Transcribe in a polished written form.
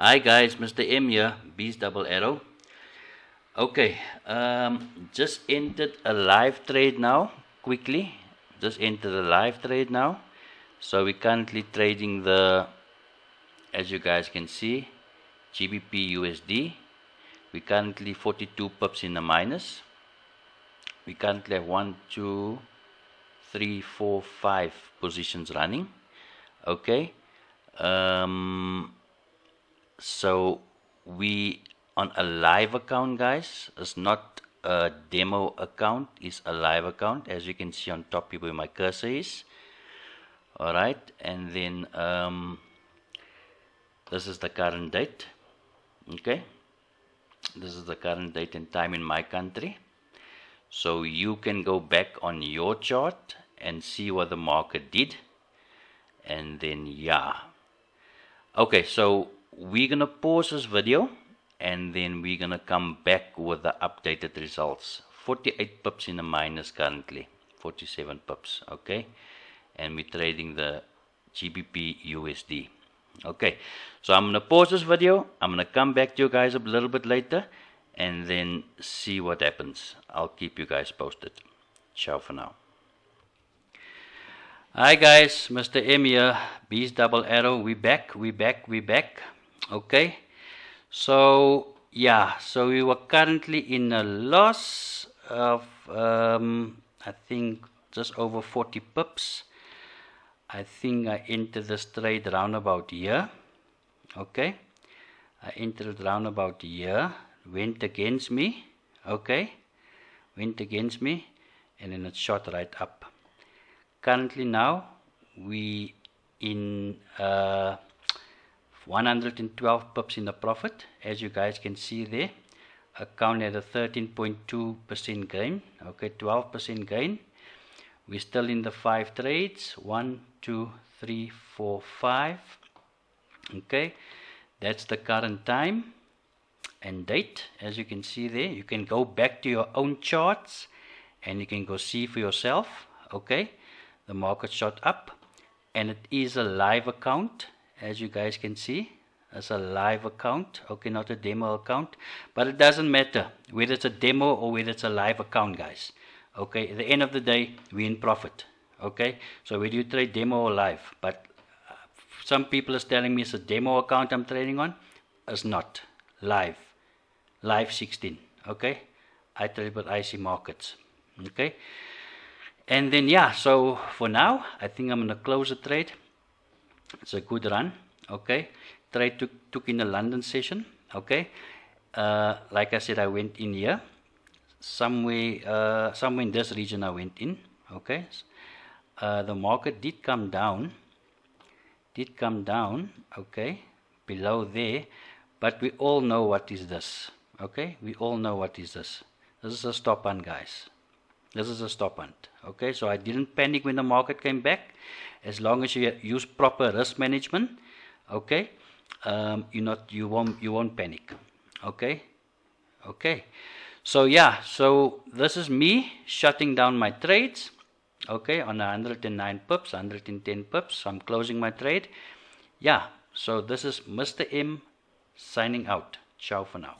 Hi guys, Mr. M here, Beast Double Arrow. Okay, just entered a live trade now, quickly. Just entered a live trade now. So we're currently trading the, as you guys can see, GBPUSD. We're currently 42 pips in the minus. We currently have 1, 2, 3, 4, 5 positions running. Okay. So we on a live account, guys. It's not a demo account, it's a live account, as you can see on top here where my cursor is. Alright, and then this is the current date. Okay, this is the current date and time in my country, so you can go back on your chart and see what the market did. And then okay, so we're gonna pause this video and then we're gonna come back with the updated results. 48 pips in the minus currently, 47 pips. Okay, and we're trading the GBPUSD. Okay, so I'm gonna pause this video, I'm gonna come back to you guys a little bit later and then see what happens. I'll keep you guys posted. Ciao for now. Hi guys, Mr. M here, Beast Double Arrow. We back. Okay, so so we were currently in a loss of I think just over 40 pips. I think I entered this trade round about here. Okay, I entered round about here, went against me. Okay, went against me, and then it shot right up. Currently now we in 112 pips in the profit, as you guys can see there. Account at a 13.2% gain. Okay, 12% gain. We're still in the 5 trades. 1, 2, 3, 4, 5. Okay, that's the current time and date, as you can see there. You can go back to your own charts and you can go see for yourself. Okay, the market shot up, and it is a live account, as you guys can see. It's a live account. Okay, not a demo account, but it doesn't matter whether it's a demo or whether it's a live account, guys. Okay, at the end of the day, we're in profit. Okay, so whether you trade demo or live, but some people is telling me it's a demo account I'm trading on. It's not. Live 16. Okay, I trade with IC markets. Okay, and then so for now I think I'm gonna close the trade. It's a good run. Okay, trade took in the London session. Okay, like I said, I went in here somewhere in this region. I went in. Okay, the market did come down. Okay, below there, but we all know what is this. Okay, we all know what is this. This is a stop hunt, guys. This is a stop hunt. Okay, so I didn't panic when the market came back. As long as you use proper risk management, okay, you won't panic. Okay, so so this is me shutting down my trades. Okay, on 109 pips, 110 pips. So I'm closing my trade. So this is Mr. M signing out. Ciao for now.